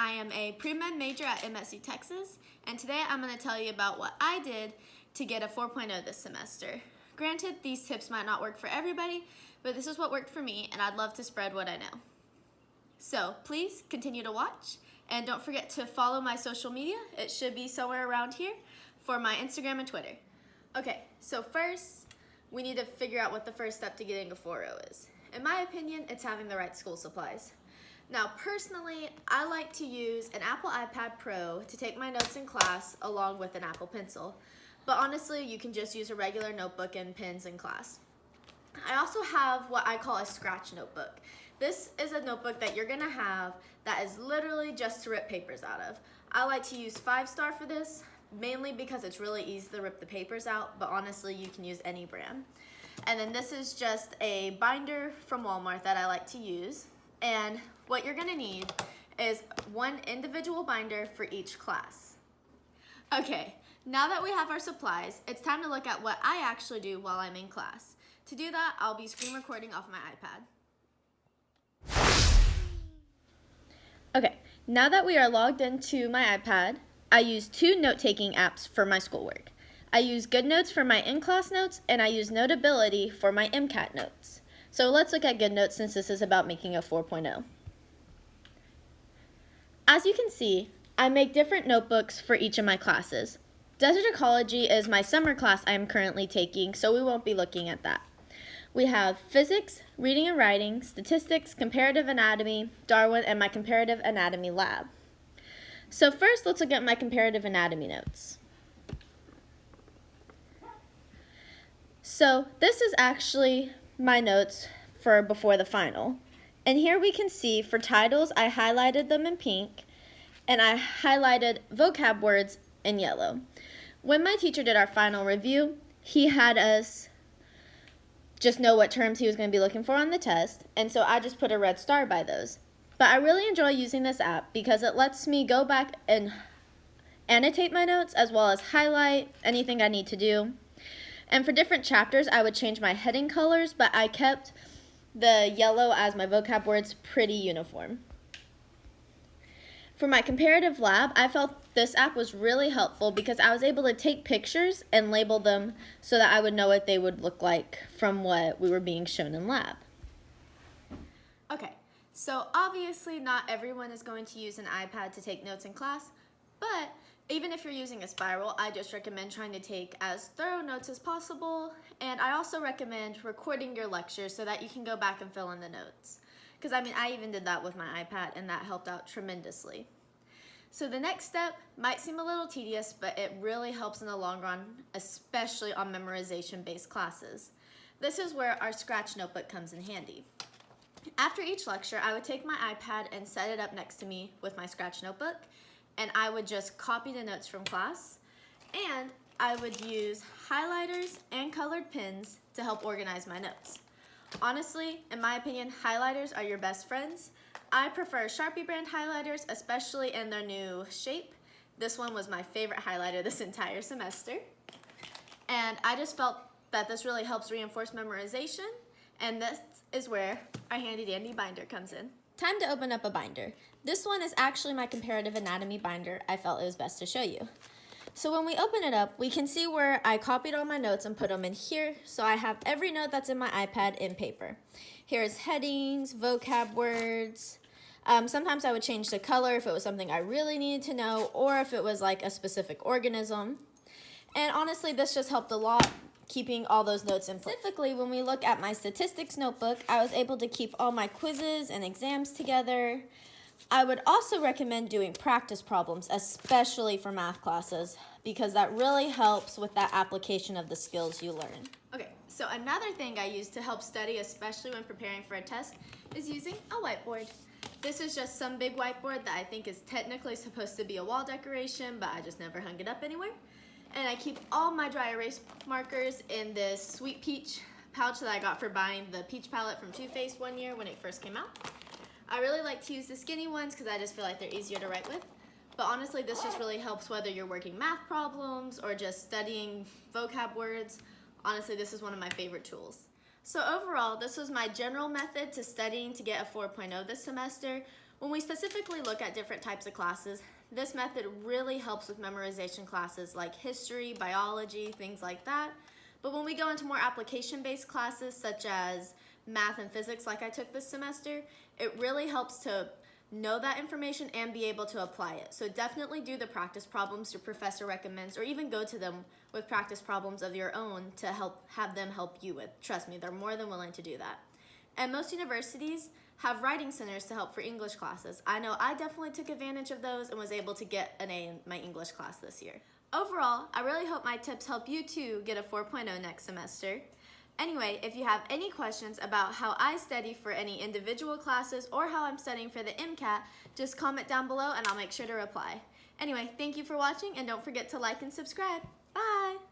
I am a pre-med major at MSU Texas, and today I'm going to tell you about what I did to get a 4.0 this semester. Granted, these tips might not work for everybody, but this is what worked for me, and I'd love to spread what I know. So please continue to watch, and don't forget to follow my social media. It should be somewhere around here for my Instagram and Twitter. Okay, so first, we need to figure out what the first step to getting a 4.0 is. In my opinion, it's having the right school supplies. Now, personally, I like to use an Apple iPad Pro to take my notes in class along with an Apple Pencil. But honestly, you can just use a regular notebook and pens in class. I also have what I call a scratch notebook. This is a notebook that you're gonna have that is literally just to rip papers out of. I like to use 5-star for this, mainly because it's really easy to rip the papers out, but honestly, you can use any brand. And then this is just a binder from Walmart that I like to use. And what you're gonna need is one individual binder for each class. Okay, now that we have our supplies, it's time to look at what I actually do while I'm in class. To do that, I'll be screen recording off my iPad. Okay, now that we are logged into my iPad, I use 2 note-taking apps for my schoolwork. I use GoodNotes for my in-class notes, and I use Notability for my MCAT notes. So let's look at GoodNotes since this is about making a 4.0. As you can see, I make different notebooks for each of my classes. Desert Ecology is my summer class I am currently taking, so we won't be looking at that. We have Physics, Reading and Writing, Statistics, Comparative Anatomy, Darwin, and my Comparative Anatomy lab. So first, let's look at my Comparative Anatomy notes. So this is actually my notes for before the final. And here we can see for titles, I highlighted them in pink, and I highlighted vocab words in yellow. When my teacher did our final review, he had us just know what terms he was going to be looking for on the test, and so I just put a red star by those. But I really enjoy using this app because it lets me go back and annotate my notes as well as highlight anything I need to do. And for different chapters, I would change my heading colors, but I kept the yellow as my vocab words pretty uniform. For my comparative lab, I felt this app was really helpful because I was able to take pictures and label them so that I would know what they would look like from what we were being shown in lab. Okay, so obviously not everyone is going to use an iPad to take notes in class, but even if you're using a spiral, I just recommend trying to take as thorough notes as possible, and I also recommend recording your lectures so that you can go back and fill in the notes. Because I even did that with my iPad, and that helped out tremendously. So the next step might seem a little tedious, but it really helps in the long run, especially on memorization-based classes. This is where our scratch notebook comes in handy. After each lecture, I would take my iPad and set it up next to me with my scratch notebook, and I would just copy the notes from class, and I would use highlighters and colored pens to help organize my notes. Honestly, in my opinion, highlighters are your best friends. I prefer Sharpie brand highlighters, especially in their new shape. This one was my favorite highlighter this entire semester. And I just felt that this really helps reinforce memorization, and this is where our handy dandy binder comes in. Time to open up a binder. This one is actually my comparative anatomy binder. I felt it was best to show you. So when we open it up, we can see where I copied all my notes and put them in here. So I have every note that's in my iPad in paper. Here's headings, vocab words. Sometimes I would change the color if it was something I really needed to know, or if it was like a specific organism. And honestly, this just helped a lot, keeping all those notes in place. Specifically, when we look at my statistics notebook, I was able to keep all my quizzes and exams together. I would also recommend doing practice problems, especially for math classes, because that really helps with that application of the skills you learn. Okay, so another thing I use to help study, especially when preparing for a test, is using a whiteboard. This is just some big whiteboard that I think is technically supposed to be a wall decoration, but I just never hung it up anywhere. And I keep all my dry erase markers in this Sweet Peach pouch that I got for buying the peach palette from Too Faced one year when it first came out. I really like to use the skinny ones because I just feel like they're easier to write with. But honestly, this just really helps whether you're working math problems or just studying vocab words. Honestly, this is one of my favorite tools. So overall, this was my general method to studying to get a 4.0 this semester, When we specifically look at different types of classes, this method really helps with memorization classes like history, biology, things like that. But when we go into more application-based classes such as math and physics like I took this semester, it really helps to know that information and be able to apply it. So definitely do the practice problems your professor recommends, or even go to them with practice problems of your own to have them help you with. Trust me, they're more than willing to do that. And most universities have writing centers to help for English classes. I know I definitely took advantage of those and was able to get an A in my English class this year. Overall, I really hope my tips help you too get a 4.0 next semester. Anyway, if you have any questions about how I study for any individual classes or how I'm studying for the MCAT, just comment down below and I'll make sure to reply. Anyway, thank you for watching and don't forget to like and subscribe. Bye!